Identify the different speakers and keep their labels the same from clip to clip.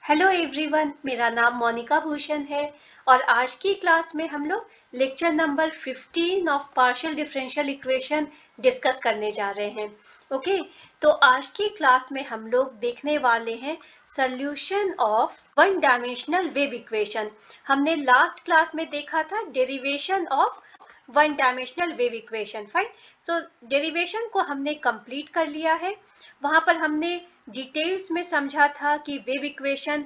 Speaker 1: Hello everyone, मेरा नाम मोनिका भूषण है और आज की क्लास में हम लोग lecture number 15 of partial differential equation discuss करने जा रहे हैं। ओके, तो आज की क्लास में हम लोग देखने वाले हैं solution of one dimensional wave equation. हमने लास्ट क्लास में देखा था derivation of one dimensional wave equation. Fine, so derivation को हमने कंप्लीट कर लिया है। वहां पर हमने डिटेल्स में समझा था कि वेव इक्वेशन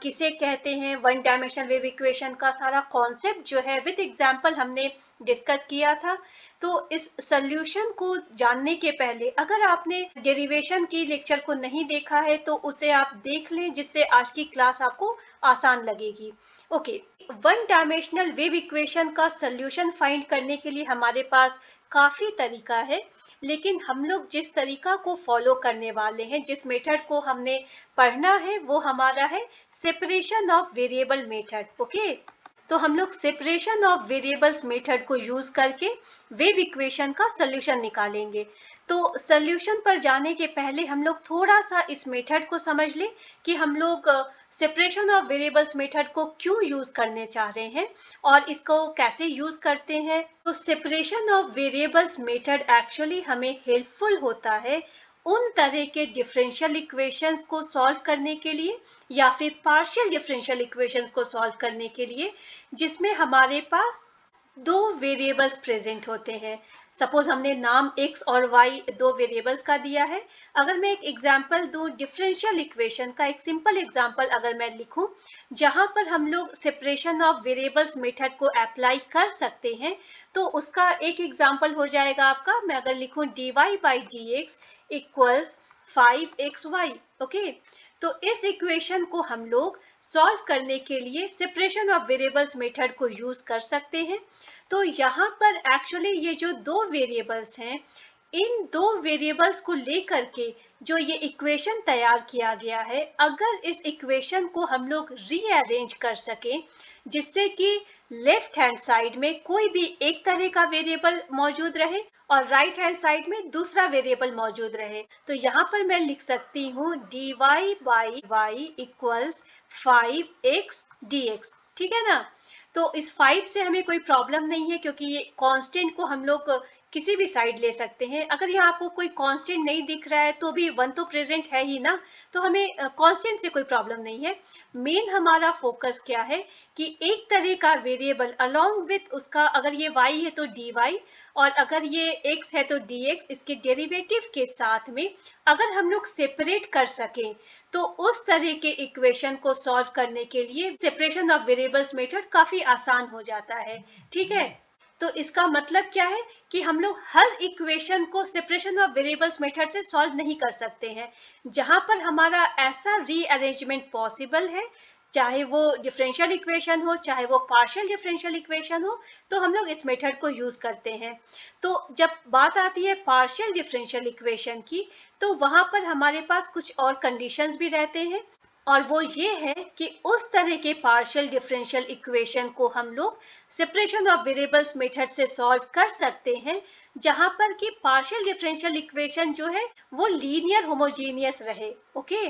Speaker 1: किसे कहते हैं, वन डायमेंशनल वेव इक्वेशन का सारा कॉन्सेप्ट जो है विद एग्जांपल हमने डिस्कस किया था। तो इस सॉल्यूशन को जानने के पहले अगर आपने डेरिवेशन की लेक्चर को नहीं देखा है तो उसे आप देख लें, जिससे आज की क्लास आपको आसान लगेगी। Okay, one dimensional wave equation का सॉल्यूशन फाइंड करने के लिए हमारे पास काफी तरीका है, लेकिन हम लोग जिस तरीका को फॉलो करने वाले हैं, जिस मेथड को हमने पढ़ना है, वो हमारा है separation of variable method. Okay, तो हम लोग सेपरेशन ऑफ वेरिएबल्स मेथड को यूज करके वेव इक्वेशन का सॉल्यूशन निकालेंगे। तो सॉल्यूशन पर जाने के पहले हम लोग थोड़ा सा इस मेथड को समझ लें कि हम लोग सेपरेशन ऑफ वेरिएबल्स मेथड को क्यों यूज करने चाह रहे हैं और इसको कैसे यूज करते हैं। तो separation of variables method actually हमें हेल्पफुल होता है उन तरह के डिफरेंशियल इक्वेशंस को सॉल्व करने के लिए या फिर पार्शियल डिफरेंशियल इक्वेशंस को सॉल्व करने के लिए जिसमें हमारे पास दो वेरिएबल्स प्रेजेंट होते हैं। सपोज हमने नाम x और y दो वेरिएबल्स का दिया है। अगर मैं एक एग्जांपल दूं डिफरेंशियल इक्वेशन का, एक सिंपल एग्जांपल अगर मैं लिखूं जहां पर हम लोग सेपरेशन ऑफ वेरिएबल्स मेथड को अप्लाई कर सकते हैं, तो उसका एक एग्जांपल हो जाएगा आपका, मैं अगर लिखूं dy by dx equals 5xy। Okay, तो इस इक्वेशन को हम लोग सॉल्व करने के लिए सेपरेशन ऑफ वेरिएबल्स मेथड को यूज कर सकते हैं। तो यहाँ पर एक्चुअली ये जो दो वेरिएबल्स हैं, इन दो वेरिएबल्स को लेकर के जो ये इक्वेशन तैयार किया गया है, अगर इस इक्वेशन को हम लोग रीअरेंज कर सकें जिससे कि लेफ्ट हैंड साइड में कोई भी एक तरह का वेरिएबल मौजूद रहे और राइट हैंड साइड में दूसरा वेरिएबल मौजूद रहे, तो यहाँ पर मैं लिख सकती हूँ dy by y equals 5x dx। ठीक है ना। तो इस 5 से हमें कोई प्रॉब्लम नहीं है क्योंकि ये कांस्टेंट को हम लोग किसी भी साइड ले सकते हैं। अगर यहाँ आपको कोई कांस्टेंट नहीं दिख रहा है तो भी 1 तो प्रेजेंट है ही ना, तो हमें कांस्टेंट से कोई प्रॉब्लम नहीं है। मेन हमारा फोकस क्या है कि एक तरह का वेरिएबल अलोंग विथ उसका, अगर ये y है तो dy और अगर ये x है तो dx, इसके डेरिवेटिव के साथ में अगर हम लोग सेपरेट कर सकें तो उस तरह के इक्वेशन को सॉल्व करने के लिए सेपरेशन ऑफ वेरिएबल्स मेथड काफी आसान हो जाता है। ठीक है, तो इसका मतलब क्या है कि हम लोग हर इक्वेशन को सेपरेशन ऑफ वेरिएबल्स मेथड से सॉल्व नहीं कर सकते हैं। जहां पर हमारा ऐसा रीअरेंजमेंट पॉसिबल है, चाहे वो डिफरेंशियल इक्वेशन हो चाहे वो पार्शियल डिफरेंशियल इक्वेशन हो, तो हम लोग इस मेथड को यूज करते हैं। तो जब बात आती है पार्शियल डिफरेंशियल इक्वेशन की, तो वहां पर हमारे पास कुछ और कंडीशंस भी रहते हैं, और वो ये है कि उस तरह के पार्शियल डिफरेंशियल इक्वेशन को हम लोग सेपरेशन ऑफ वेरिएबल्स मेथड से सॉल्व कर सकते हैं जहां पर कि पार्शियल डिफरेंशियल इक्वेशन जो है वो लीनियर होमोजीनियस रहे। ओके,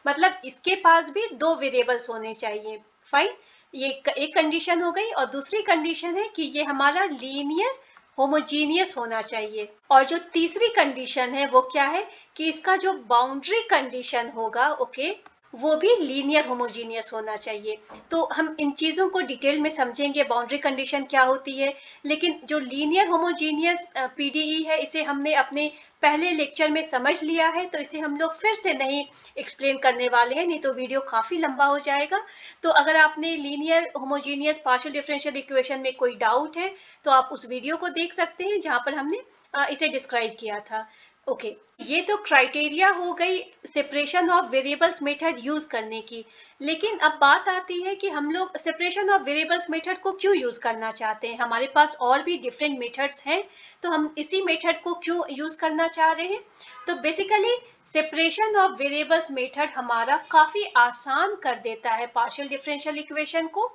Speaker 1: मतलब इसके पास भी दो वेरिएबल्स होने चाहिए। फाइन, ये एक कंडीशन हो गई, और दूसरी कंडीशन है कि ये हमारा लीनियर होमोजीनियस होना चाहिए। और जो तीसरी कंडीशन है वो क्या है कि इसका जो बाउंड्री कंडीशन होगा, ओके, वो भी लीनियर होमोजीनियस होना चाहिए। तो हम इन चीजों को डिटेल में समझेंगे बाउंड्री कंडीशन क्या होती है, लेकिन जो लीनियर होमोजीनियस पीडीई है इसे हमने अपने पहले लेक्चर में समझ लिया है, तो इसे हम लोग फिर से नहीं एक्सप्लेन करने वाले हैं, नहीं तो वीडियो काफी लंबा हो जाएगा। तो अगर आपने linear homogeneous partial differential equation में कोई डाउट है तो आप उस वीडियो को देख सकते हैं जहां पर हमने इसे डिस्क्राइब किया था। ओके, ये तो क्राइटेरिया हो गई separation of variables method use करने की। लेकिन अब बात आती है कि हम लोग सेपरेशन ऑफ वेरिएबल्स मेथड को क्यों यूज करना चाहते हैं। हमारे पास और भी डिफरेंट मेथड्स हैं, तो हम इसी मेथड को क्यों यूज करना चाह रहे हैं। तो basically separation of variables method हमारा काफी आसान कर देता है पार्शियल डिफरेंशियल इक्वेशन को,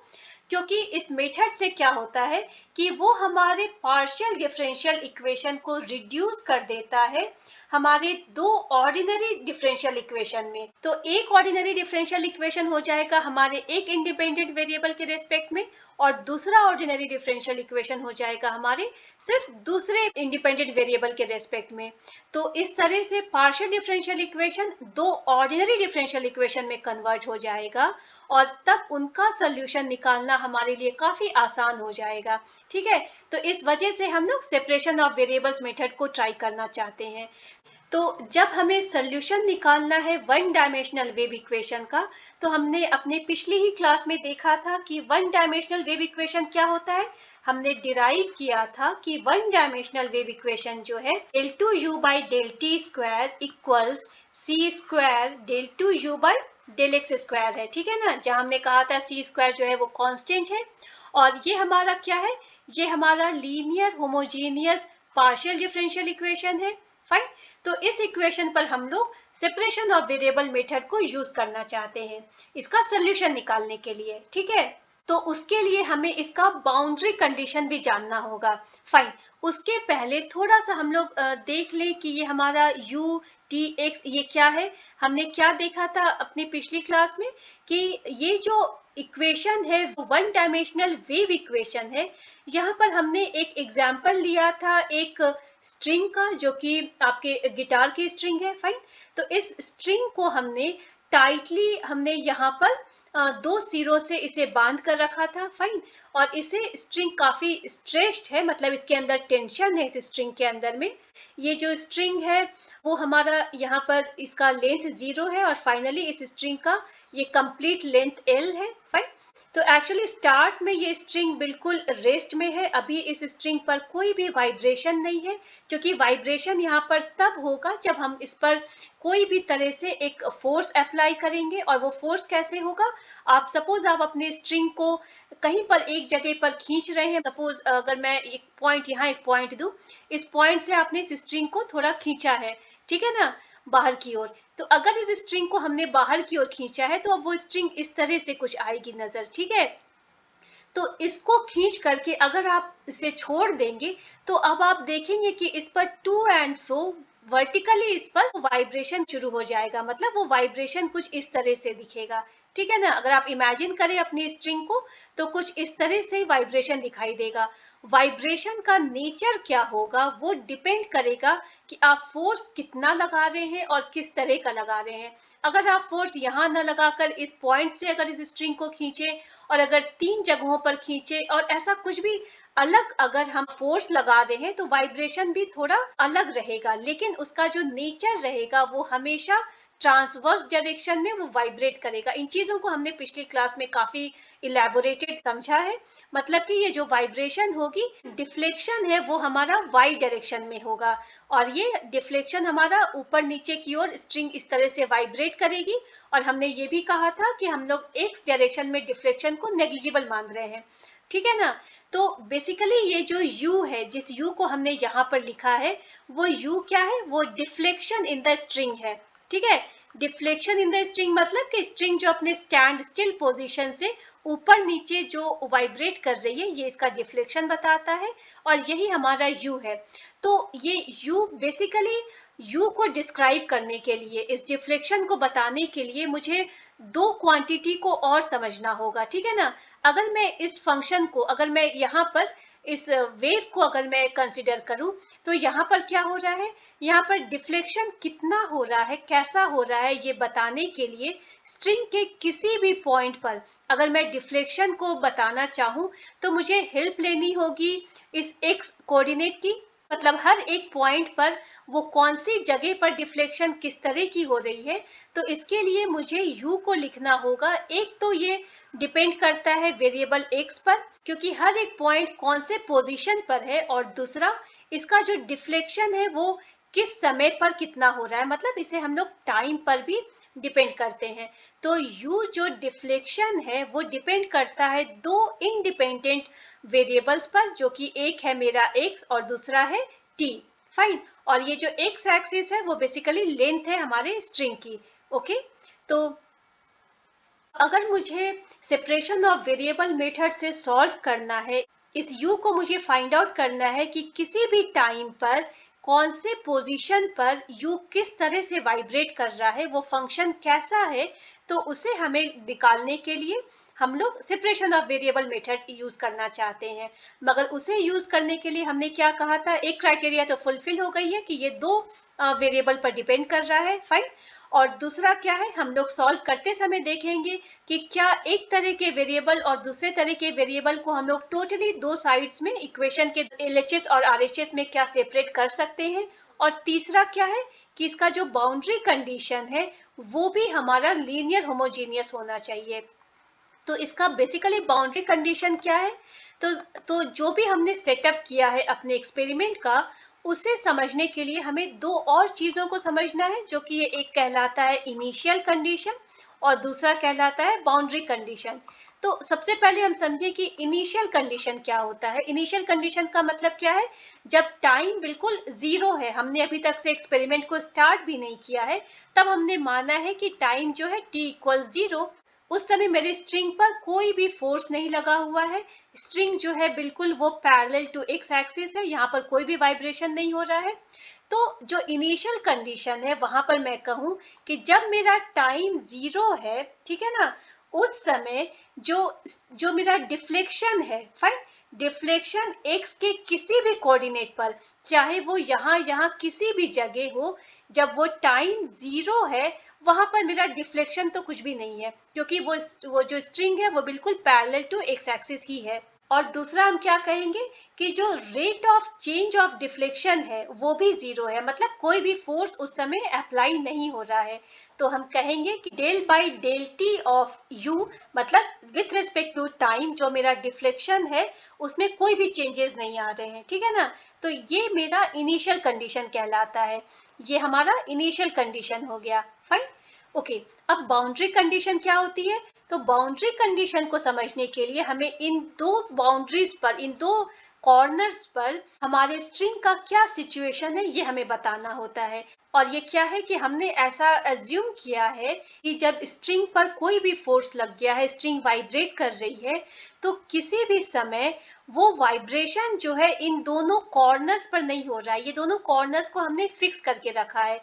Speaker 1: क्योंकि इस मेथड से क्या होता है कि वो हमारे पार्शियल डिफरेंशियल इक्वेशन को रिड्यूस कर देता है हमारे दो ऑर्डिनरी डिफरेंशियल इक्वेशन में। तो एक ऑर्डिनरी डिफरेंशियल इक्वेशन हो जाएगा हमारे एक इंडिपेंडेंट वेरिएबल के रेस्पेक्ट में, और दूसरा ऑर्डिनरी डिफरेंशियल इक्वेशन हो जाएगा हमारे सिर्फ दूसरे इंडिपेंडेंट वेरिएबल के रेस्पेक्ट में। तो इस तरह से पार्शियल डिफरेंशियल इक्वेशन दो ऑर्डिनरी डिफरेंशियल इक्वेशन में कन्वर्ट हो जाएगा, और तब उनका सोल्यूशन निकालना हमारे लिए काफी आसान हो जाएगा। ठीक है, तो इस वजह से हम लोग सेपरेशन ऑफ वेरिएबल्स मेथड को ट्राई करना चाहते हैं। तो जब हमें सोल्यूशन निकालना है वन डायमेंशनल वेव इक्वेशन का, तो हमने अपने पिछली ही क्लास में देखा था कि वन डायमेंशनल वेव इक्वेशन क्या होता है। हमने डिराइव किया था कि वन डायमेंशनल वेव इक्वेशन जो है del 2u by del t square equals c square del 2u by del x square है। ठीक है ना, जहां हमने कहा था c स्क्वायर जो है वो कांस्टेंट है, और ये हमारा क्या है, ये हमारा linear homogeneous partial differential equation है। फाइन, तो इस इक्वेशन पर हम लोग सेपरेशन ऑफ वेरिएबल मेथड को यूज करना चाहते हैं इसका सोल्यूशन निकालने के लिए। ठीक है, तो उसके लिए हमें इसका बाउंड्री कंडीशन भी जानना होगा। फाइन, उसके पहले थोड़ा सा हम लोग देख लें कि ये हमारा u t x ये क्या है। हमने क्या देखा था अपनी पिछली क्लास में कि ये जो इक्वेशन है वो वन डायमेंशनल वेव इक्वेशन है। यहाँ पर हमने एक एग्जाम्पल लिया था एक स्ट्रिंग का, जो कि आपके गिटार की स्ट्रिंग है। फाइन, तो इस स्ट्रिंग को हमने टाइटली हमने यहाँ पर दो सिरों से इसे बांध कर रखा था। फाइन, और इसे स्ट्रिंग काफी स्ट्रेच्ड है, मतलब इसके अंदर टेंशन है इस स्ट्रिंग के अंदर में। ये जो स्ट्रिंग है वो हमारा यहाँ पर इसका लेंथ 0 है, और फाइनली इस स्ट्रिंग का ये कंप्लीट लेंथ L है। फाइन, तो एक्चुअली स्टार्ट में ये स्ट्रिंग बिल्कुल रेस्ट में है, अभी इस स्ट्रिंग पर कोई भी वाइब्रेशन नहीं है, क्योंकि वाइब्रेशन यहाँ पर तब होगा जब हम इस पर कोई भी तरह से एक फोर्स अप्लाई करेंगे। और वो फोर्स कैसे होगा, आप सपोज आप अपने स्ट्रिंग को कहीं पर एक जगह पर खींच रहे हैं। सपोज अगर मैं एक पॉइंट यहाँ एक पॉइंट दूं, इस पॉइंट से आपने इस स्ट्रिंग को थोड़ा खींचा है, ठीक है ना, बाहर की ओर। तो अगर इस स्ट्रिंग को हमने बाहर की ओर खींचा है तो अब वो स्ट्रिंग इस तरह से कुछ आएगी नजर। ठीक है, तो इसको खींच करके अगर आप इसे छोड़ देंगे तो अब आप देखेंगे कि इस पर टू एंड फ्रो वर्टिकली इस पर वाइब्रेशन शुरू हो जाएगा, मतलब वो वाइब्रेशन कुछ इस तरह से दिखेगा। ठीक है ना, अगर आप इमेजिन करें अपनी स्ट्रिंग को तो कुछ इस तरह से वाइब्रेशन दिखाई देगा। वाइब्रेशन का नेचर क्या होगा वो डिपेंड करेगा कि आप फोर्स कितना लगा रहे हैं और किस तरह का लगा रहे हैं। अगर आप फोर्स यहाँ न लगाकर इस पॉइंट से अगर इस स्ट्रिंग को खींचे, और अगर 3 जगहों पर खींचे और ऐसा कुछ भी अलग अगर हम फोर्स लगा रहे हैं तो वाइब्रेशन भी थोड़ा अलग रहेगा, लेकिन उसका जो नेचर रहेगा वो हमेशा ट्रांसवर्स डायरेक्शन में वो वाइब्रेट करेगा। इन चीजों को हमने पिछली क्लास में काफी इलेबोरेटेड समझा है। मतलब कि ये जो वाइब्रेशन होगी, डिफ्लेक्शन है वो हमारा वाई डायरेक्शन में होगा, और ये डिफ्लेक्शन हमारा ऊपर नीचे की ओर स्ट्रिंग इस तरह से वाइब्रेट करेगी। और हमने ये भी कहा था कि हम लोग एक्स डायरेक्शन में डिफ्लेक्शन को नेग्लिजिबल मान रहे हैं। ठीक है ना, तो बेसिकली ये जो u है, जिस u को हमने यहाँ पर लिखा है, वो u क्या है, वो डिफ्लेक्शन इन द स्ट्रिंग है। ठीक है, डिफ्लेक्शन इन द स्ट्रिंग मतलब कि स्ट्रिंग जो अपने स्टैंड स्टिल पोजीशन से ऊपर नीचे जो वाइब्रेट कर रही है, ये इसका डिफ्लेक्शन बताता है, और यही हमारा u है। तो ये u बेसिकली u को डिस्क्राइब करने के लिए, इस डिफ्लेक्शन को बताने के लिए मुझे दो क्वांटिटी को और समझना होगा। ठीक है ना, अगर मैं इस फंक्शन को, अगर मैं यहाँ पर इस वेव को अगर मैं कंसिडर करूं तो यहाँ पर क्या हो रहा है, यहाँ पर डिफ्लेक्शन कितना हो रहा है, कैसा हो रहा है, ये बताने के लिए स्ट्रिंग के किसी भी पॉइंट पर अगर मैं डिफ्लेक्शन को बताना चाहूँ तो मुझे हेल्प लेनी होगी इस x कोऑर्डिनेट की। मतलब हर एक पॉइंट पर वो कौन सी जगह पर डिफ्लेक्शन किस तरह की हो रही है, तो इसके लिए मुझे u को लिखना होगा। एक तो ये डिपेंड करता है वेरिएबल x पर, क्योंकि हर एक पॉइंट कौन से पोजीशन पर है, और दूसरा इसका जो डिफ्लेक्शन है वो किस समय पर कितना हो रहा है, मतलब इसे हम लोग टाइम पर भी डिपेंड करते हैं। तो u जो डिफ्लेक्शन है वो डिपेंड करता है दो इंडिपेंडेंट वेरिएबल्स पर, जो कि एक है मेरा x और दूसरा है t। फाइन, और ये जो x एक्सिस है वो बेसिकली लेंथ है हमारे स्ट्रिंग की। ओके, तो अगर मुझे सेपरेशन ऑफ वेरिएबल मेथड से सॉल्व करना है, इस u को मुझे फाइंड आउट करना है कि किसी भी टाइम पर कौन से पोजीशन पर u किस तरह से वाइब्रेट कर रहा है, वो फंक्शन कैसा है, तो उसे हमें निकालने के लिए हम लोग separation of variable method use करना चाहते हैं। मगर उसे यूज करने के लिए हमने क्या कहा था, एक क्राइटेरिया तो फुलफिल हो गई है कि ये दो वेरिएबल पर डिपेंड कर रहा है, फाइन। और दूसरा क्या है, हम लोग सॉल्व करते समय देखेंगे कि क्या एक तरह के वेरिएबल और दूसरे तरह के वेरिएबल को हम लोग टोटली दो साइड्स में इक्वेशन के LHS और RHS में क्या सेपरेट कर सकते हैं। और तीसरा क्या है कि इसका जो बाउंड्री कंडीशन है वो भी हमारा लीनियर होमोजीनियस होना चाहिए। तो इसका बेसिकली बाउंड्री कंडीशन क्या है, तो जो भी हमने सेटअप किया है अपने एक्सपेरिमेंट का, उसे समझने के लिए हमें दो और चीजों को समझना है, जो कि ये एक कहलाता है इनिशियल कंडीशन और दूसरा कहलाता है बाउंड्री कंडीशन। तो सबसे पहले हम समझें कि इनिशियल कंडीशन क्या होता है। इनिशियल कंडीशन का मतलब क्या है, जब टाइम बिल्कुल जीरो है, हमने अभी तक से एक्सपेरिमेंट को स्टार्ट भी नहीं किया है, तब हमने माना है कि टाइम जो है t इक्वल 0, उस समय मेरे स्ट्रिंग पर कोई भी फोर्स नहीं लगा हुआ है। स्ट्रिंग जो है बिल्कुल वो पैरेलल टू एक्स एक्सिस है, यहाँ पर कोई भी वाइब्रेशन नहीं हो रहा है। तो जो इनिशियल कंडीशन है वहां पर मैं कहूँ कि जब मेरा टाइम 0 है, ठीक है ना, उस समय जो जो मेरा डिफ्लेक्शन है, फाइन, डिफ्लेक्शन एक्स के किसी भी कोऑर्डिनेट पर, चाहे वो यहाँ किसी भी जगह हो, जब वो टाइम 0 है वहां पर मेरा डिफ्लेक्शन तो कुछ भी नहीं है, क्योंकि वो जो स्ट्रिंग है वो बिल्कुल पैरेलल टू एक्स एक्सिस ही है। और दूसरा हम क्या कहेंगे कि जो rate of change of deflection है वो भी 0 है, मतलब कोई भी फोर्स उस समय अप्लाई नहीं हो रहा है। तो हम कहेंगे कि del by del t of u, मतलब विथ रिस्पेक्ट टू टाइम जो मेरा डिफ्लेक्शन है उसमें कोई भी चेंजेस नहीं आ रहे हैं, ठीक है ना। तो ये मेरा इनिशियल कंडीशन कहलाता है, ये हमारा इनिशियल कंडीशन हो गया, फाइन, ओके। अब बाउंड्री कंडीशन क्या होती है, तो बाउंड्री कंडीशन को समझने के लिए हमें इन दो बाउंड्रीज पर, इन दो कॉर्नर्स पर हमारे स्ट्रिंग का क्या सिचुएशन है ये हमें बताना होता है। और ये क्या है कि हमने ऐसा एज्यूम किया है कि जब स्ट्रिंग पर कोई भी फोर्स लग गया है, स्ट्रिंग वाइब्रेट कर रही है, तो किसी भी समय वो वाइब्रेशन जो है इन दोनों कॉर्नर्स पर नहीं हो रहा है। ये दोनों कॉर्नर्स को हमने फिक्स करके रखा है,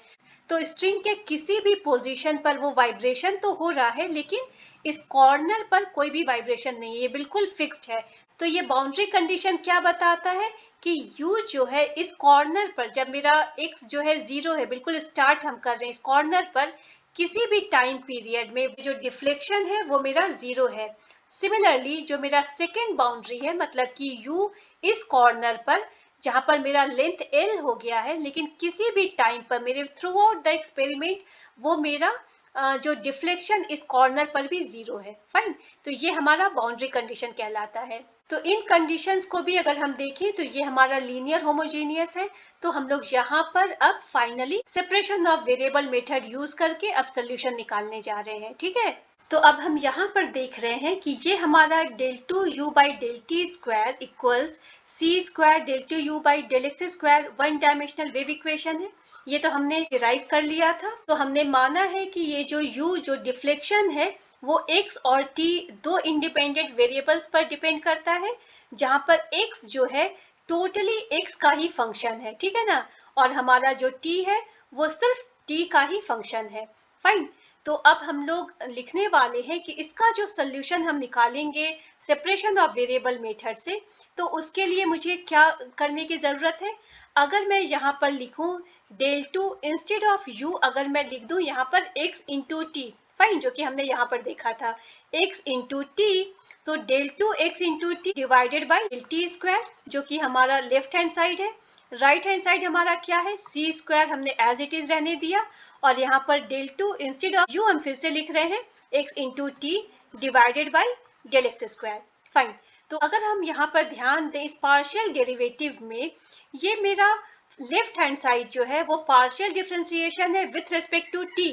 Speaker 1: तो स्ट्रिंग के किसी भी पोजीशन पर वो वाइब्रेशन तो हो रहा है, लेकिन इस कॉर्नर पर कोई भी वाइब्रेशन नहीं है, ये बिल्कुल फिक्स्ड है। तो ये बाउंड्री कंडीशन क्या बताता है कि u जो है इस कॉर्नर पर, जब मेरा x जो है 0 है, बिल्कुल स्टार्ट हम कर रहे हैं इस कॉर्नर पर, किसी भी टाइम पीरियड में जो डिफ्लेक्शन है वो मेरा 0 है। सिमिलरली जो मेरा सेकेंड बाउंड्री है, मतलब कि u इस कॉर्नर पर जहां पर मेरा लेंथ l हो गया है, लेकिन किसी भी टाइम पर मेरे थ्रू आउट द एक्सपेरिमेंट वो मेरा जो डिफ्लेक्शन इस कॉर्नर पर भी 0 है, फाइन। तो ये हमारा बाउंड्री कंडीशन कहलाता है। तो इन कंडीशंस को भी अगर हम देखें तो ये हमारा लीनियर होमोजेनियस है। तो हम लोग यहाँ पर अब finally separation of variable method use करके अब सोल्यूशन निकालने जा रहे हैं, ठीक है। तो अब हम यहाँ पर देख रहे हैं कि ये हमारा del 2 u by del t square equals c square del 2 u by del x square one dimensional wave equation है। ये तो हमने डिराइव कर लिया था। तो हमने माना है कि ये जो u जो डिफ्लेक्शन है वो x और t दो इंडिपेंडेंट वेरिएबल्स पर डिपेंड करता है, जहां पर x जो है टोटली x का ही फंक्शन है, ठीक है ना, और हमारा जो t है वो सिर्फ t का ही फंक्शन है, फाइन। तो अब हम लोग लिखने वाले हैं कि इसका जो सोल्यूशन हम निकालेंगे सेपरेशन ऑफ वेरिएबल मेथड से, तो उसके लिए मुझे क्या करने की ज़रूरत है। अगर मैं यहाँ पर लिखूँ del 2 इंस्टेड ऑफ u, अगर मैं लिख दूँ यहाँ पर x इंटू टी, फाइन, जो कि हमने यहाँ पर देखा था x इंटू टी, तो del 2 x into T divided by del t square, जो कि हमारा लेफ्ट हैंड साइड है। राइट हैंड साइड हमारा क्या है, c स्क्वायर हमने एज इट इज रहने दिया, और यहाँ पर del 2 इंस्टेड ऑफ u हम फिर से लिख रहे हैं x into T divided by del x square, fine. तो अगर हम यहाँ पर ध्यान दें इस पार्शियल डेरिवेटिव में, ये मेरा लेफ्ट हैंड साइड जो है वो पार्शियल डिफरेंशिएशन है with respect to t,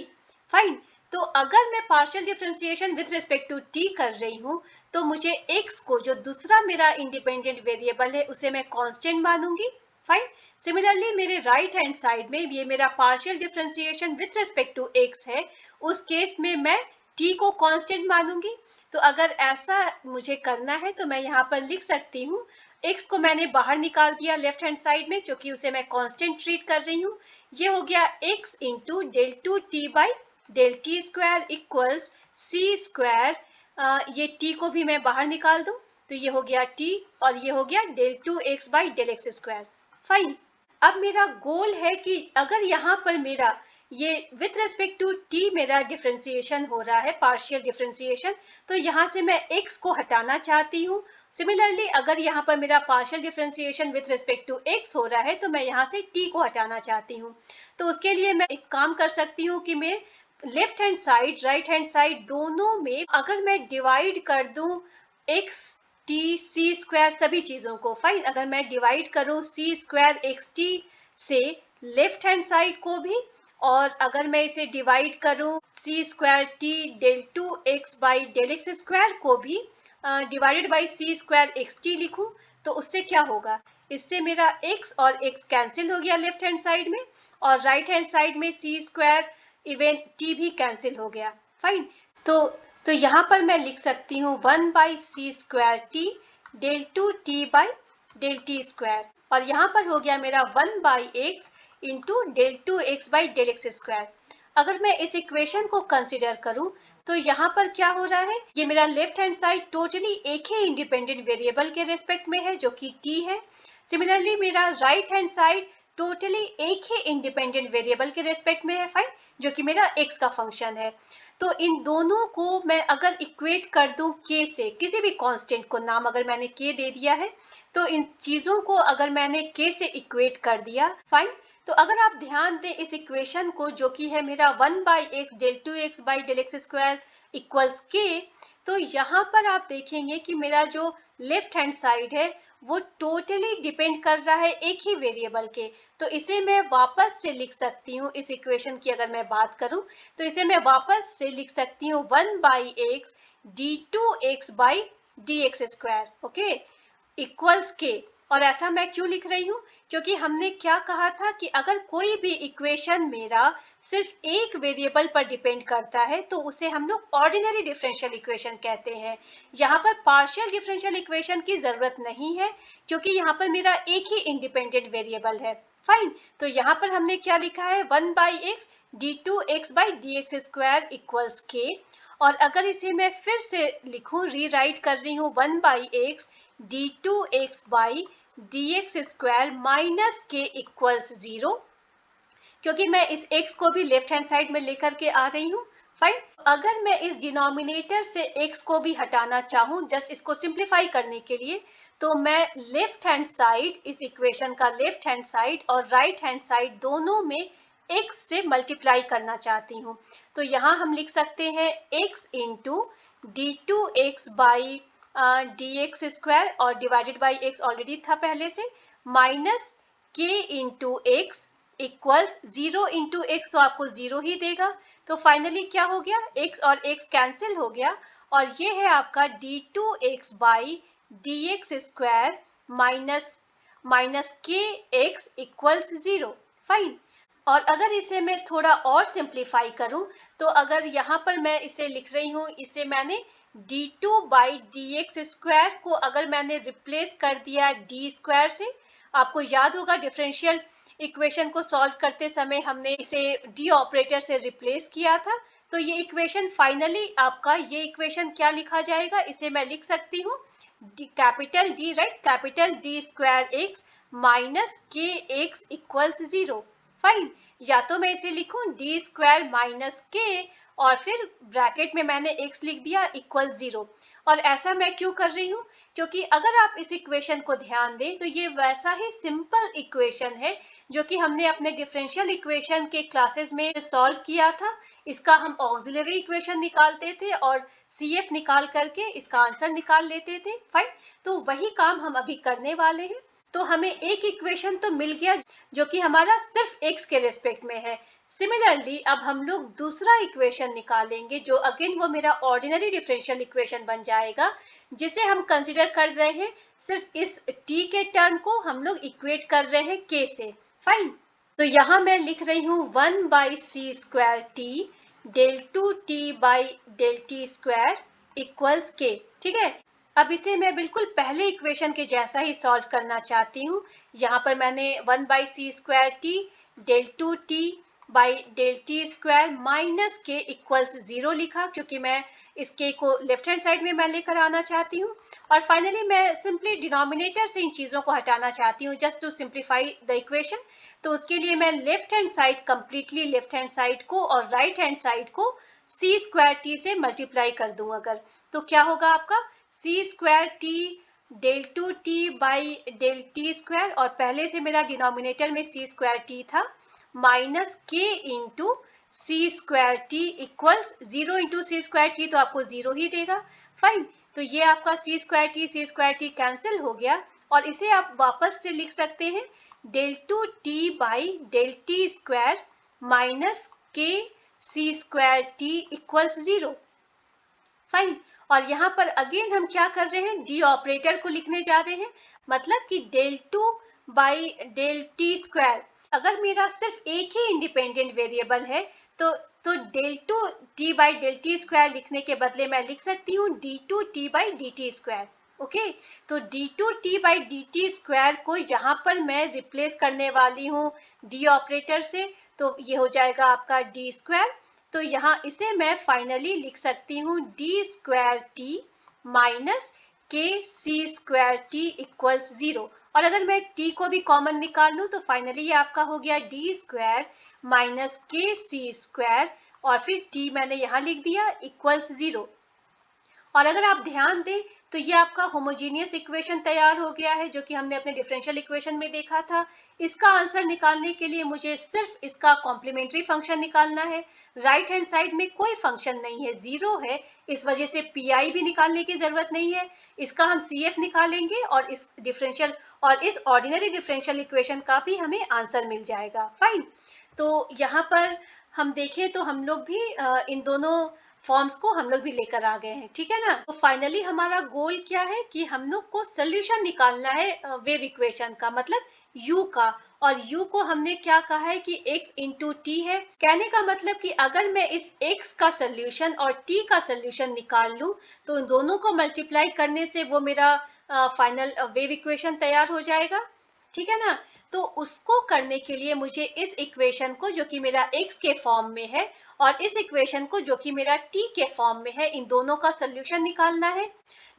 Speaker 1: fine. तो अगर मैं partial differentiation with respect to t कर रही हूँ, तो मुझे x को, जो दूसरा मेरा इंडिपेंडेंट वेरिएबल है, उसे मैं कांस्टेंट मानूंगी, फाइन। सिमिलरली मेरे राइट हैंड साइड में ये मेरा partial differentiation with respect to x है, उस केस में मैं t को कांस्टेंट मानूंगी। तो अगर ऐसा मुझे करना है तो मैं यहाँ पर लिख सकती हूँ x को मैंने बाहर निकाल दिया लेफ्ट हैंड साइड में, क्योंकि उसे मैं कांस्टेंट ट्रीट कर रही हूँ। ये हो गया x into del 2t by del t square equals c square, ये t को भी मैं बाहर निकाल दूं तो ये हो गया t और ये हो गया del 2x by del x square. Fine. अब मेरा गोल है कि अगर यहाँ पर मेरा ये विथ रेस्पेक्ट टू t मेरा डिफरेंशिएशन हो रहा है, पार्शियल डिफरेंशिएशन, तो यहाँ से मैं x को हटाना चाहती हूँ। सिमिलरली अगर यहाँ पर मेरा partial differentiation with respect to x हो रहा है तो मैं यहाँ से t को हटाना चाहती हूँ। तो उसके लिए मैं एक काम कर सकती हूँ कि मैं left hand side right hand side दोनों में अगर मैं डिवाइड कर दूं x t c स्क्वायर सभी चीज़ों को, फाइन, अगर मैं डिवाइड करूं c स्क्वायर एक्स टी से लेफ्ट हैंड साइड को भी, और अगर मैं इसे डिवाइड करूं c square t del 2x by del x square को भी divided by c square x T लिखूं, तो उससे क्या होगा, इससे मेरा x और x कैंसिल हो गया लेफ्ट हैंड साइड में, और राइट हैंड साइड में c स्क्वायर इवन t भी कैंसिल हो गया। फाइन। तो यहाँ पर मैं लिख सकती हूँ 1 by c square t del 2t by del t square, और यहाँ पर हो गया मेरा 1 by x into del 2x by del x square. अगर मैं इस इक्वेशन को कंसिडर करूं तो यहाँ पर क्या हो रहा है, ये मेरा लेफ्ट हैंड साइड टोटली एक ही इंडिपेंडेंट वेरिएबल के रेस्पेक्ट में है जो कि t है। सिमिलरली मेरा राइट हैंड साइड टोटली एक ही इंडिपेंडेंट वेरिएबल के रेस्पेक्ट में है, फाइन, जो कि मेरा x का फंक्शन है। तो इन दोनों को मैं अगर इक्वेट कर दूं k से, किसी भी कांस्टेंट को नाम अगर मैंने k दे दिया है, तो इन चीज़ों को अगर मैंने k से इक्वेट कर दिया, फाइन। तो अगर आप ध्यान दें इस इक्वेशन को जो कि है मेरा 1 by x del 2x by del x square equals k, तो यहाँ पर आप देखेंगे कि मेरा जो लेफ्ट हैंड साइड है वो टोटली डिपेंड कर रहा है एक ही वेरिएबल के। तो इसे मैं वापस से लिख सकती हूँ, इस इक्वेशन की अगर मैं बात करूँ तो इसे मैं वापस से लिख सकती हूँ 1 by x d2x by dx square, okay, equals के। और ऐसा मैं क्यों लिख रही हूँ, क्योंकि हमने क्या कहा था कि अगर कोई भी इक्वेशन मेरा सिर्फ एक वेरिएबल पर डिपेंड करता है तो उसे हम लोग ऑर्डिनरी डिफरेंशियल इक्वेशन कहते हैं। यहाँ पर पार्शियल डिफरेंशियल इक्वेशन की जरूरत नहीं है क्योंकि यहाँ पर मेरा एक ही इंडिपेंडेंट वेरिएबल है, फाइन। तो यहाँ पर हमने क्या लिखा है 1 by x d2x by dx square equals के, और अगर इसे मैं फिर से लिखूं, रीराइट कर रही हूँ 1 by x d2x by dx square minus के इक्वल्स 0, क्योंकि मैं इस x को भी लेफ्ट हैंड साइड में लेकर के आ रही हूँ, फाइन। अगर मैं इस डिनोमिनेटर से x को भी हटाना चाहूँ जस्ट इसको सिंप्लीफाई करने के लिए, तो मैं लेफ्ट हैंड साइड, इस इक्वेशन का लेफ्ट हैंड साइड और राइट हैंड साइड दोनों में x से मल्टीप्लाई करना चाहती हूँ। तो यहाँ हम लिख सकते हैं x into d2x by dx square, और डिवाइडेड बाई x ऑलरेडी था पहले से, minus k into x equals 0 into x, तो आपको 0 ही देगा। तो फाइनली क्या हो गया, x और x कैंसिल हो गया, और ये है आपका d2x by dx square minus के एक्स इक्वल्स 0, फाइन। और अगर इसे मैं थोड़ा और सिंप्लीफाई करूं तो अगर यहाँ पर मैं इसे लिख रही हूँ, इसे मैंने d2 बाई dx स्क्वायर को अगर मैंने रिप्लेस कर दिया d स्क्वायर से, आपको याद होगा डिफरेंशियल इक्वेशन को सॉल्व करते समय हमने इसे d ऑपरेटर से रिप्लेस किया था। तो ये इक्वेशन फाइनली आपका, ये इक्वेशन क्या लिखा जाएगा, इसे मैं लिख सकती हूँ capital D, right, capital D square x minus के एक्स इक्वल्स 0, फाइन। या तो मैं इसे लिखूं d स्क्वायर माइनस के और फिर ब्रैकेट में मैंने x लिख दिया इक्वल 0। और ऐसा मैं क्यों कर रही हूँ, क्योंकि अगर आप इस इक्वेशन को ध्यान दें तो ये वैसा ही सिंपल इक्वेशन है जो कि हमने अपने डिफरेंशियल इक्वेशन के क्लासेस में सॉल्व किया था। इसका हम ऑक्सिलरी इक्वेशन निकालते थे और CF निकाल करके इसका आंसर निकाल लेते थे, फाइन। तो वही काम हम अभी करने वाले हैं। तो हमें एक इक्वेशन तो मिल गया जो कि हमारा सिर्फ x के रेस्पेक्ट में है। सिमिलरली अब हम लोग दूसरा इक्वेशन निकालेंगे जो अगेन वो मेरा ऑर्डिनरी डिफरेंशियल इक्वेशन बन जाएगा, जिसे हम कंसीडर कर रहे हैं सिर्फ इस t के टर्म को हम लोग इक्वेट कर रहे हैं k से, फाइन। तो यहाँ मैं लिख रही हूँ 1 by c square t del 2t by del t square equals k, ठीक है। अब इसे मैं बिल्कुल पहले इक्वेशन के जैसा ही सॉल्व करना चाहती हूँ। यहाँ पर मैंने 1/c² del 2t by del t² minus के इक्वल्स 0 लिखा, क्योंकि मैं इस के को लेफ्ट हैंड साइड में मैं लेकर आना चाहती हूँ। और फाइनली मैं सिंपली डिनोमिनेटर से इन चीज़ों को हटाना चाहती हूँ, just to simplify the equation. तो उसके लिए मैं left hand side, completely left hand side को और राइट हैंड साइड को c² से मल्टीप्लाई कर दूँ अगर, तो क्या होगा आपका c² del 2t by del t², और पहले से मेरा डिनोमिनेटर में c² था, minus k into c² equals 0 into c² तो आपको 0 ही देगा। फाइन, तो ये आपका c² कैंसिल हो गया, और इसे आप वापस से लिख सकते हैं del 2t by del t² minus k c² equals 0। Fine, और यहाँ पर अगेन हम क्या कर रहे हैं, डी ऑपरेटर को लिखने जा रहे हैं, मतलब कि del 2 बाई del t²। अगर मेरा सिर्फ एक ही इंडिपेंडेंट वेरिएबल है तो del 2t by del t² लिखने के बदले मैं लिख सकती हूँ d2t बाई dt²। ओके, तो d2t बाई dt² को यहाँ पर मैं रिप्लेस करने वाली हूँ डी ऑपरेटर से, तो ये हो जाएगा आपका d²। तो यहाँ इसे मैं फाइनली लिख सकती हूँ d² माइनस के c² इक्वल्स 0। और अगर मैं t को भी कॉमन निकाल लूँ तो फाइनली ये आपका हो गया d² माइनस के c², और फिर t मैंने यहाँ लिख दिया इक्वल्स 0। और अगर आप ध्यान दें तो ये आपका होमोजीनियस इक्वेशन तैयार हो गया है, जो कि हमने अपने डिफरेंशियल इक्वेशन में देखा था। इसका आंसर निकालने के लिए मुझे सिर्फ इसका कॉम्प्लीमेंट्री फंक्शन निकालना है। राइट हैंड साइड में कोई फंक्शन नहीं है, 0 है, इस वजह से पीआई भी निकालने की जरूरत नहीं है। इसका हम सीएफ निकालेंगे और इस डिफरेंशियल और इस ऑर्डिनरी डिफरेंशियल इक्वेशन का भी हमें आंसर मिल जाएगा। फाइन, तो यहाँ पर हम देखें तो हम लोग भी इन दोनों फॉर्म्स को हम लोग भी लेकर आ गए हैं, ठीक है ना। तो फाइनली हमारा गोल क्या है कि हम लोग को सोल्यूशन निकालना है वेव इक्वेशन का, मतलब u का। और u को हमने क्या कहा है कि x इंटू टी है। कहने का मतलब कि अगर मैं इस x का सोल्यूशन और t का सोल्यूशन निकाल लूं तो इन दोनों को मल्टीप्लाई करने से वो मेरा फाइनल वेव इक्वेशन तैयार हो जाएगा, ठीक है ना। तो उसको करने के लिए मुझे इस इक्वेशन को, जो कि मेरा x के फॉर्म में है, और इस इक्वेशन को जो कि मेरा t के फॉर्म में है, इन दोनों का सोल्यूशन निकालना है।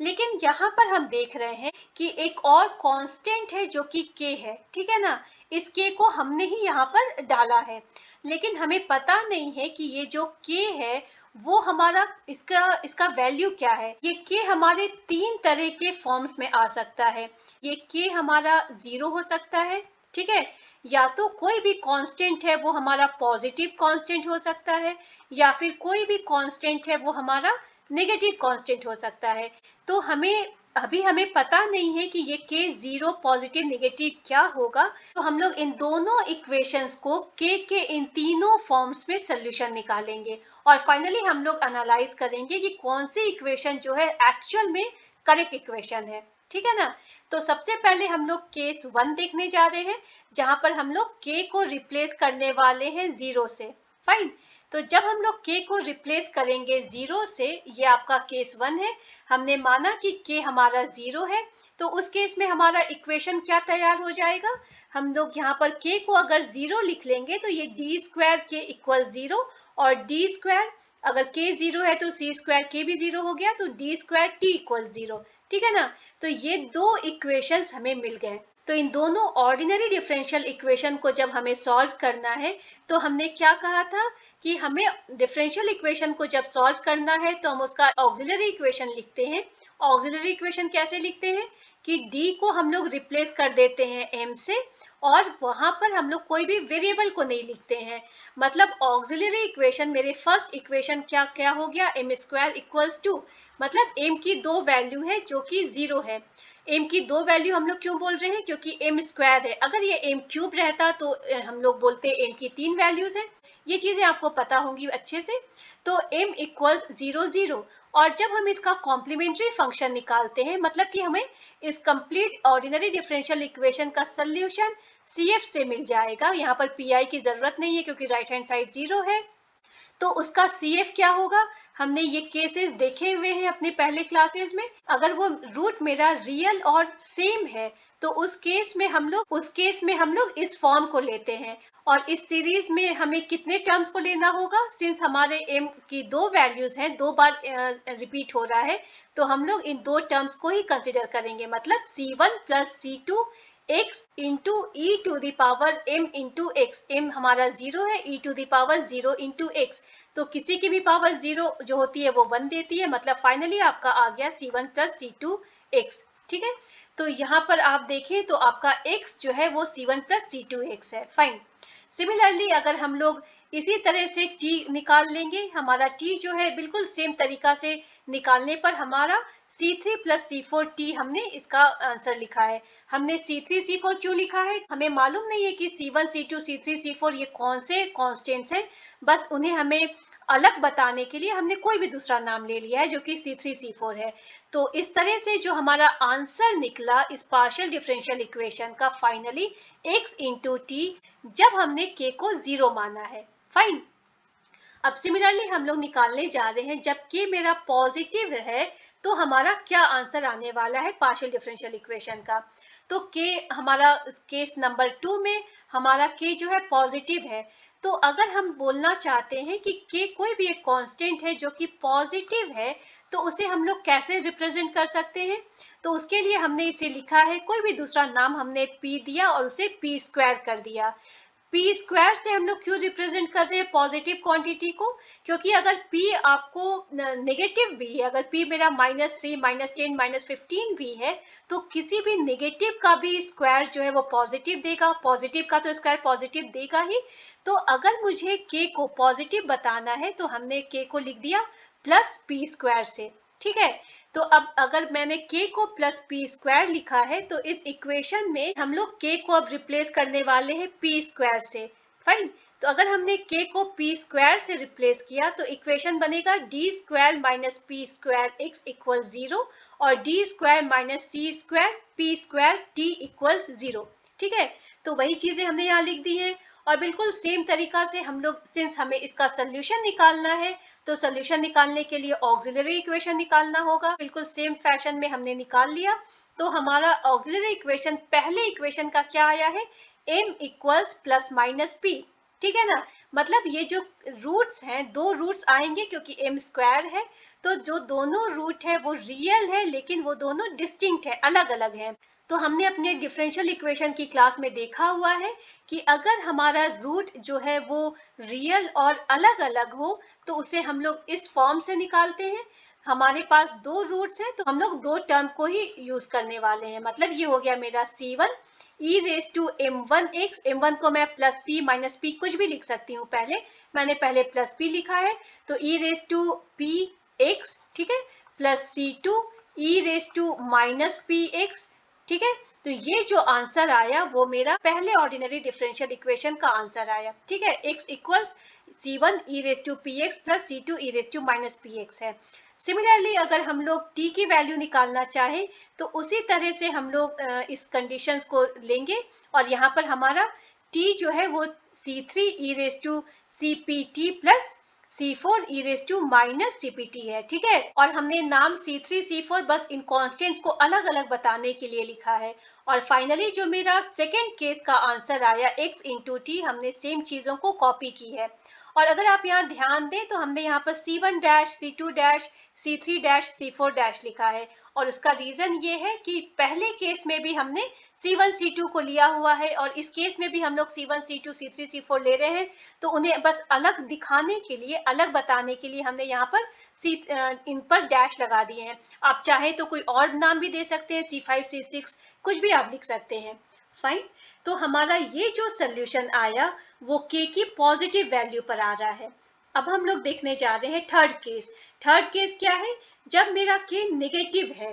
Speaker 1: लेकिन यहाँ पर हम देख रहे हैं कि एक और कांस्टेंट है जो कि k है, ठीक है ना। इस k को हमने ही यहाँ पर डाला है, लेकिन हमें पता नहीं है कि ये जो k है वो हमारा इसका वैल्यू क्या है। ये k हमारे 3 तरह के फॉर्म्स में आ सकता है। ये k हमारा 0 हो सकता है, ठीक है, या तो कोई भी कांस्टेंट है वो हमारा पॉजिटिव कांस्टेंट हो सकता है, या फिर कोई भी कांस्टेंट है वो हमारा नेगेटिव कांस्टेंट हो सकता है। तो हमें पता नहीं है कि ये k 0 पॉजिटिव नेगेटिव क्या होगा। तो हम लोग इन दोनों इक्वेशंस को k के इन तीनों फॉर्म्स में सोल्यूशन निकालेंगे, और फाइनली हम लोग एनालाइज करेंगे कि कौन सी इक्वेशन जो है एक्चुअल में करेक्ट इक्वेशन है, ठीक है ना। तो सबसे पहले हम लोग केस 1 देखने जा रहे हैं, जहां पर हम लोग k को रिप्लेस करने वाले हैं 0 से। फाइन, तो जब हम लोग k को रिप्लेस करेंगे 0 से, ये आपका केस 1 है, हमने माना कि k हमारा 0 है, तो उस केस में हमारा इक्वेशन क्या तैयार हो जाएगा। हम लोग यहाँ पर k को अगर 0 लिख लेंगे तो ये d² k इक्वल 0, और d² अगर k 0 है तो c² k भी 0 हो गया, तो d² t इक्वल 0, ठीक है ना। तो ये दो इक्वेशंस हमें मिल गए। तो इन दोनों ऑर्डिनरी डिफरेंशियल इक्वेशन को जब हमें सॉल्व करना है तो हमने क्या कहा था कि हमें डिफरेंशियल इक्वेशन को जब सॉल्व करना है तो हम उसका ऑक्सिलरी इक्वेशन लिखते हैं। ऑक्सिलरी इक्वेशन कैसे लिखते हैं कि d को हम लोग रिप्लेस कर देते हैं m से, और वहां पर हम लोग कोई भी वेरिएबल को नहीं लिखते हैं। मतलब ऑक्सिलरी इक्वेशन मेरे फर्स्ट इक्वेशन क्या क्या हो गया, m² इक्वल्स 2, मतलब m की दो वैल्यू है जो कि 0 है। m की दो वैल्यू हम लोग क्यों बोल रहे हैं, क्योंकि m² है। अगर ये m³ रहता तो हम लोग बोलते m की 3 वैल्यूज है। ये चीजें आपको पता होंगी अच्छे से। तो m इक्वल्स 0 0, और जब हम इसका कॉम्प्लीमेंट्री फंक्शन निकालते हैं, मतलब कि हमें इस कंप्लीट ऑर्डिनरी डिफरेंशियल इक्वेशन का सोल्यूशन CF से मिल जाएगा। यहाँ पर PI की जरूरत नहीं है क्योंकि राइट हैंड साइड 0 है। तो उसका CF क्या होगा? हमने ये केसेस देखे हुए हैं अपने पहले क्लासेस में। अगर वो रूट मेरा रियल और सेम है तो उस केस में हम लोग इस फॉर्म को लेते हैं। और इस सीरीज में हमें कितने टर्म्स को लेना होगा? सिंस हमारे m की दो वैल्यूज हैं, दो बार रिपीट हो रहा है, तो हम लोग इन दो टर्म्स को ही कंसिडर करेंगे। मतलब C1 plus C2 x into e to the power m into x. m हमारा 0 है, e to the power 0 into x, तो किसी की भी पावर 0 जो होती है वो 1 देती है। मतलब फाइनली आपका आ गया C1 प्लस C2 x। ठीक है, तो यहाँ पर आप देखें तो आपका x जो है वो C1 प्लस C2 x है। फाइन। सिमिलरली अगर हम लोग इसी तरह से t निकाल लेंगे, हमारा t जो है बिल्कुल सेम तरीका से निकालने पर हमारा C3 प्लस C4 t, हमने इसका आंसर लिखा है। हमने C3 C4 क्यों लिखा है? हमें मालूम नहीं है कि C1 C2 C3 C4 ये कौन से कॉन्स्टेंट्स हैं, बस उन्हें हमें अलग बताने के लिए हमने कोई भी दूसरा नाम ले लिया है जो कि C3 C4 है। तो इस तरह से जो हमारा आंसर निकला इस पार्शियल डिफरेंशियल इक्वेशन का फाइनली x इंटू टी, जब हमने k को 0 माना है। फाइन। अब सिमिलरली हम लोग निकालने जा रहे हैं, जब k मेरा पॉजिटिव है तो हमारा क्या आंसर आने वाला है पार्शियल डिफरेंशियल इक्वेशन का। तो k हमारा केस नंबर 2 में हमारा k जो है पॉजिटिव है। तो अगर हम बोलना चाहते हैं कि k कोई भी एक कांस्टेंट है जो कि पॉजिटिव है, तो उसे हम लोग कैसे रिप्रेजेंट कर सकते हैं? तो उसके लिए हमने इसे लिखा है, कोई भी दूसरा नाम हमने p दिया और उसे p स्क्वायर कर दिया। p स्क्वायर से हम लोग क्यों रिप्रेजेंट कर रहे हैं पॉजिटिव क्वांटिटी को? क्योंकि अगर p आपको नेगेटिव भी है, अगर p मेरा -3 -10 -15 भी है, तो किसी भी नेगेटिव का भी स्क्वायर जो है वो पॉजिटिव देगा। पॉजिटिव का तो स्क्वायर पॉजिटिव देगा ही। तो अगर मुझे k को पॉजिटिव बताना है तो हमने k को लिख दिया प्लस p स्क्वायर से। ठीक है, तो अब अगर मैंने k को प्लस p स्क्वायर लिखा है तो इस इक्वेशन में हम लोग k को अब रिप्लेस करने वाले हैं p स्क्वायर से। फाइन। तो अगर हमने k को p स्क्वायर से रिप्लेस किया तो इक्वेशन बनेगा d square minus p square x equal 0 और d square minus c square p square t equals 0। ठीक है, तो वही चीजें हमने यहाँ लिख दी हैं। और बिल्कुल सेम तरीका से हम लोग, सिंस हमें इसका सोल्यूशन निकालना है, तो सोल्यूशन निकालने के लिए ऑक्सिलरी इक्वेशन निकालना होगा। बिल्कुल सेम फैशन में हमने निकाल लिया। तो हमारा ऑक्सिलरी इक्वेशन, पहले इक्वेशन का क्या आया है? m equals plus minus p। ठीक है ना, मतलब ये जो रूट्स हैं, दो रूट्स आएंगे क्योंकि m स्क्वायर है, तो जो दोनों रूट है वो रियल है लेकिन वो दोनों डिस्टिंक्ट है, अलग अलग है। तो हमने अपने डिफरेंशियल इक्वेशन की क्लास में देखा हुआ है कि अगर हमारा रूट जो है वो रियल और अलग अलग हो तो उसे हम लोग इस फॉर्म से निकालते हैं। हमारे पास दो रूट्स हैं तो हम लोग दो टर्म को ही यूज करने वाले हैं। मतलब ये हो गया मेरा C1 e raise to m1x। m1 को मैं प्लस p माइनस p कुछ भी लिख सकती हूँ, मैंने पहले प्लस p लिखा है तो e raise to p x। ठीक है, plus C2 e raise to minus p x। ठीक है, तो ये जो आंसर आया वो मेरा पहले ऑर्डिनरी डिफरेंशियल इक्वेशन का आंसर आया। ठीक है, x equals C1 e raise to px plus C2 e raise to minus px है। सिमिलरली अगर हम लोग t की वैल्यू निकालना चाहें तो उसी तरह से हम लोग इस कंडीशंस को लेंगे और यहाँ पर हमारा t जो है वो C3 e raise to CPT plus C4 e raise to minus CPT है। ठीक है, और हमने नाम C3 C4 बस इन कॉन्स्टेंट्स को अलग अलग बताने के लिए लिखा है। और फाइनली जो मेरा सेकेंड केस का आंसर आया x इंटू टी, हमने सेम चीजों को कॉपी की है। और अगर आप यहाँ ध्यान दें तो हमने यहाँ पर C1 dash C2 dash C3 dash C4 dash लिखा है। और उसका रीजन ये है कि पहले केस में भी हमने C1 C2 को लिया हुआ है और इस केस में भी हम लोग C1 C2 C3 C4 ले रहे हैं, तो उन्हें बस अलग दिखाने के लिए, अलग बताने के लिए हमने यहाँ पर इन पर डैश लगा दिए हैं। आप चाहे तो कोई और नाम भी दे सकते हैं, C5 C6 कुछ भी आप लिख सकते हैं। फाइन। तो हमारा ये जो सोल्यूशन आया वो k की पॉजिटिव वैल्यू पर आ रहा है। अब हम लोग देखने जा रहे हैं थर्ड केस। थर्ड केस क्या है? जब मेरा k नेगेटिव है।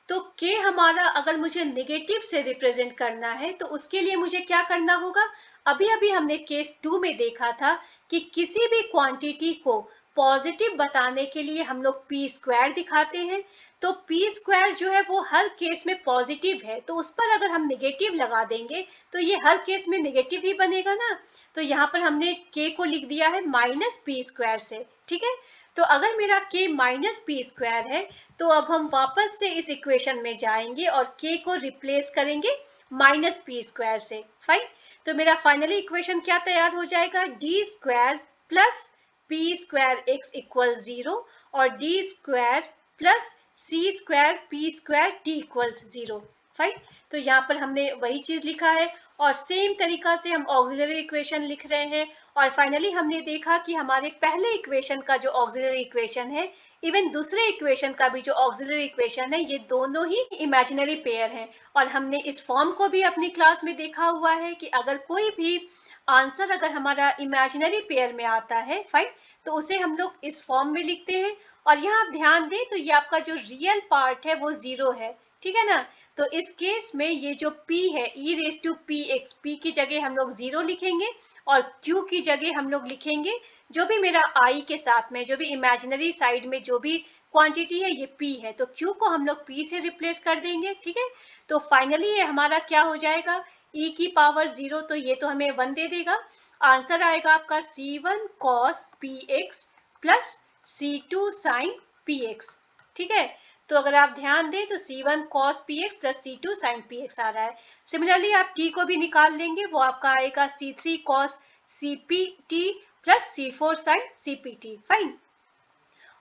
Speaker 1: तो k हमारा अगर मुझे नेगेटिव से रिप्रेजेंट करना है तो उसके लिए मुझे क्या करना होगा? अभी अभी हमने केस 2 में देखा था कि किसी भी क्वांटिटी को पॉजिटिव बताने के लिए हम लोग पी स्क्वायर दिखाते हैं। तो पी स्क्वायर जो है वो हर केस में पॉजिटिव है, तो उस पर अगर हम नेगेटिव लगा देंगे तो ये हर केस में नेगेटिव ही बनेगा ना। तो यहाँ पर हमने के को लिख दिया है माइनस पी स्क्वायर से, ठीक है। तो अगर मेरा के माइनस पी स्क्वायर है तो अब हम वापस से इस इक्वेशन में जाएंगे और के को रिप्लेस करेंगे माइनस पी स्क्वायर से। फाइन। तो मेरा फाइनली इक्वेशन क्या तैयार हो जाएगा, d square plus p square x equal 0 और d square plus c square p square t equals 0। Fine. तो यहाँ पर हमने वही चीज लिखा है और सेम तरीका से हम ऑक्सिलरी इक्वेशन लिख रहे हैं। और फाइनली हमने देखा कि हमारे पहले इक्वेशन का जो ऑक्सिलरी इक्वेशन है, इवन दूसरे इक्वेशन का भी जो ऑक्सिलरी इक्वेशन है, ये दोनों ही इमेजिनरी पेयर हैं। और हमने इस फॉर्म को भी अपनी क्लास में देखा हुआ है कि अगर कोई भी आंसर अगर हमारा इमेजिनरी पेयर में आता है, फाइन, तो उसे हम लोग इस फॉर्म में लिखते हैं। और यहाँ आप ध्यान दें तो ये आपका जो रियल पार्ट है वो 0 है, ठीक है ना। तो इस केस में ये जो p है, e raise to p x, p की जगह हम लोग 0 लिखेंगे और q की जगह हम लोग लिखेंगे जो भी मेरा i के साथ में, जो भी इमेजिनरी साइड में जो भी क्वांटिटी है, ये p है, तो q को हम लोग p से रिप्लेस कर देंगे, ठीक है। तो फाइनली ये हमारा क्या हो जाएगा, e की पावर 0, तो ये तो हमें 1 दे देगा। आंसर आएगा आपका c1 cos px plus c2 sin px, ठीक है। तो अगर आप ध्यान दें तो c1 cos px plus c2 sin px आ रहा है। सिमिलरली आप t को भी निकाल लेंगे, वो आपका आएगा c3 cos cpt plus c4 sin cpt। Fine.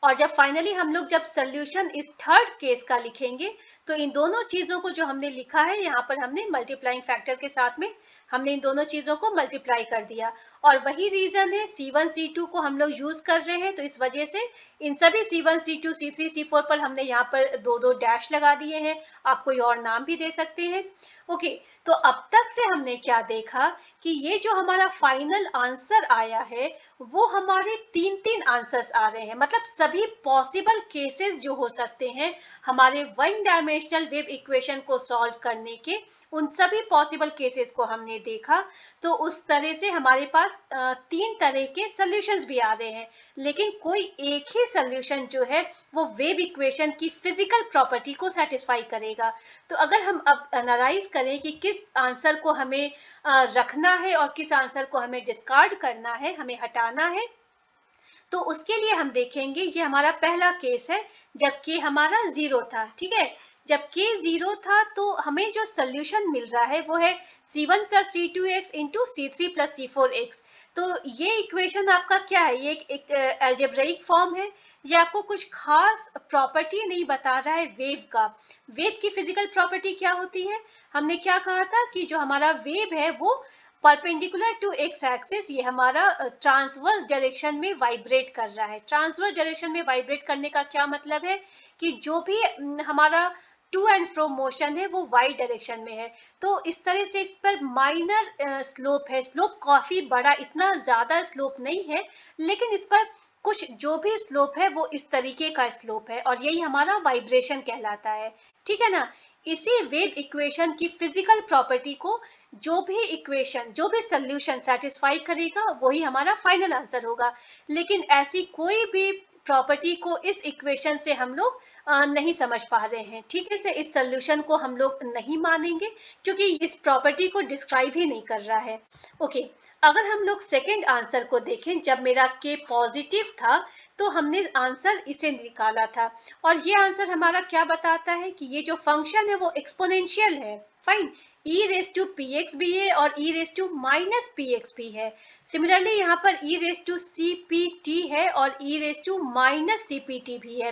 Speaker 1: और जब फाइनली हम लोग जब सोल्यूशन इस थर्ड केस का लिखेंगे तो इन दोनों चीजों को जो हमने लिखा है यहाँ पर हमने मल्टीप्लाइंग फैक्टर के साथ में हमने इन दोनों चीजों को मल्टीप्लाई कर दिया। और वही रीजन है, C1 C2 को हम लोग यूज कर रहे हैं, तो इस वजह से इन सभी C1 C2 C3 C4 पर हमने यहाँ पर दो दो डैश लगा दिए हैं। आप कोई और नाम भी दे सकते हैं। ओके। तो अब तक से हमने क्या देखा कि ये जो हमारा फाइनल आंसर आया है वो हमारे तीन तीन आंसर्स आ रहे हैं, मतलब सभी पॉसिबल केसेस जो हो सकते हैं हमारे वन डायमेंशनल वेव इक्वेशन को सॉल्व करने के, उन सभी पॉसिबल केसेस को हमने देखा। तो उस तरह से हमारे पास तीन तरह के सॉल्यूशंस भी आ रहे हैं, लेकिन कोई एक ही सॉल्यूशन जो है वो वेव इक्वेशन की फिजिकल प्रॉपर्टी को सेटिस्फाई करेगा। तो अगर हम अब एनालाइज करें कि किस आंसर को हमें रखना है और किस आंसर को हमें डिस्कार्ड करना है, हमें हटाना है, तो उसके लिए हम देखेंगे, ये हमारा पहला केस है जब के हमारा 0 था, ठीक है। जब के 0 था तो हमें जो सोल्यूशन मिल रहा है वो है c1 plus c2x into c3 plus c4x। तो ये इक्वेशन आपका क्या है, ये एक एल्जेब्राइक फॉर्म है, ये आपको कुछ खास प्रॉपर्टी नहीं बता रहा है वेव का। वेव की फिजिकल प्रॉपर्टी क्या होती है, हमने क्या कहा था कि जो हमारा वेव है वो परपेंडिकुलर टू एक्स एक्सिस, ये हमारा ट्रांसवर्स डायरेक्शन में वाइब्रेट कर रहा है। ट्रांसवर्स डायरेक्शन में वाइब्रेट करने का क्या मतलब है कि जो भी हमारा टू एंड फ्रो मोशन है वो वाई डायरेक्शन में है। तो इस तरह से इस पर माइनर स्लोप है, स्लोप काफी बड़ा, इतना ज्यादा स्लोप नहीं है, लेकिन इस पर कुछ जो भी स्लोप है वो इस तरीके का स्लोप है और यही हमारा वाइब्रेशन कहलाता है, ठीक है ना। इसी वेव इक्वेशन की फिजिकल प्रॉपर्टी को जो भी इक्वेशन, जो भी सोल्यूशन सेटिस्फाई करेगा वही हमारा फाइनल आंसर होगा। लेकिन ऐसी कोई भी प्रॉपर्टी को इस इक्वेशन से हम लोग नहीं समझ पा रहे हैं, ठीक है। से इस सोल्यूशन को हम लोग नहीं मानेंगे क्योंकि इस प्रॉपर्टी को डिस्क्राइब ही नहीं कर रहा है। ओके। अगर हम लोग सेकेंड आंसर को देखें, जब मेरा के पॉजिटिव था तो हमने आंसर इसे निकाला था और ये आंसर हमारा क्या बताता है कि ये जो फंक्शन है वो एक्सपोनेंशियल है। Fine. e raise to p x भी है और e raise to minus p x भी है। सिमिलरली यहाँ पर e raise to c p t है और e raise to minus c p t भी है।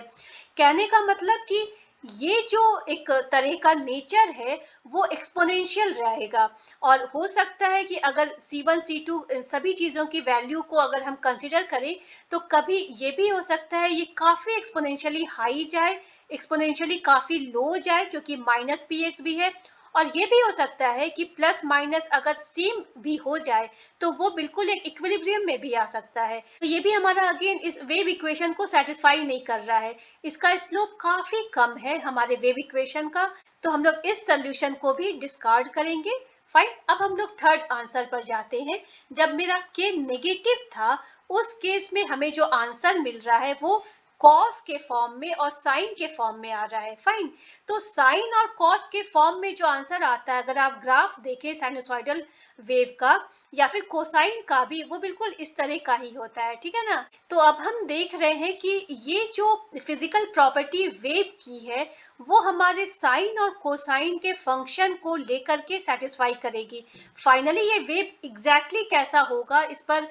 Speaker 1: कहने का मतलब कि ये जो एक तरह का नेचर है वो एक्सपोनेंशियल रहेगा और हो सकता है कि अगर C1 C2 सभी चीज़ों की वैल्यू को अगर हम कंसिडर करें तो कभी ये भी हो सकता है ये काफ़ी एक्सपोनेंशियली हाई जाए, एक्सपोनेंशियली काफ़ी लो जाए क्योंकि माइनस पी एक्स भी है, और ये भी हो सकता है कि प्लस माइनस अगर सेम भी हो जाए तो वो बिल्कुल एक इक्विलिब्रियम में भी आ सकता है। तो ये भी हमारा अगेन इस वेव इक्वेशन को सेटिस्फाई नहीं कर रहा है, इसका स्लोप काफी कम है हमारे वेव इक्वेशन का, तो हम लोग इस सोल्यूशन को भी डिस्कार्ड करेंगे। फाइन, अब हम लोग थर्ड आंसर पर जाते हैं। जब मेरा के नेगेटिव था, उस केस में हमें जो आंसर मिल रहा है वो कॉस के फॉर्म में और साइन के फॉर्म में आ रहा है। फाइन, तो साइन और कॉस के फॉर्म में जो आंसर आता है, अगर आप ग्राफ देखें साइनोसॉइडल वेव का या फिर कोसाइन का भी, वो बिल्कुल इस तरह का ही होता है। ठीक है ना। तो अब हम देख रहे हैं कि ये जो फिजिकल प्रॉपर्टी वेव की है वो हमारे साइन और कोसाइन के फंक्शन को लेकर के सेटिस्फाई करेगी। फाइनली ये वेव एग्जैक्टली कैसा होगा, इस पर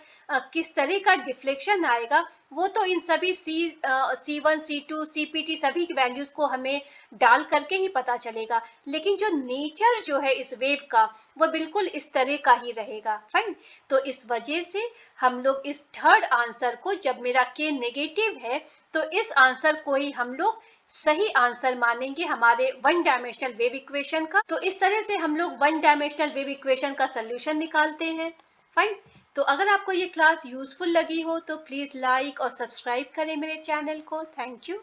Speaker 1: किस तरह का डिफ्लेक्शन आएगा, वो तो इन सभी C1, C2, CPT सभी की वैल्यूज को हमें डाल करके ही पता चलेगा। लेकिन जो नेचर जो है इस वेव का, वो बिल्कुल इस तरह का ही रहेगा। फाइन, तो इस वजह से हम लोग इस थर्ड आंसर को, जब मेरा के नेगेटिव है तो इस आंसर को ही हम लोग सही आंसर मानेंगे हमारे वन डायमेंशनल वेव इक्वेशन का। तो इस तरह से हम लोग वन डायमेंशनल वेव इक्वेशन का सोल्यूशन निकालते हैं। फाइन, तो अगर आपको ये क्लास यूजफुल लगी हो तो प्लीज लाइक और सब्सक्राइब करें मेरे चैनल को। Thank you.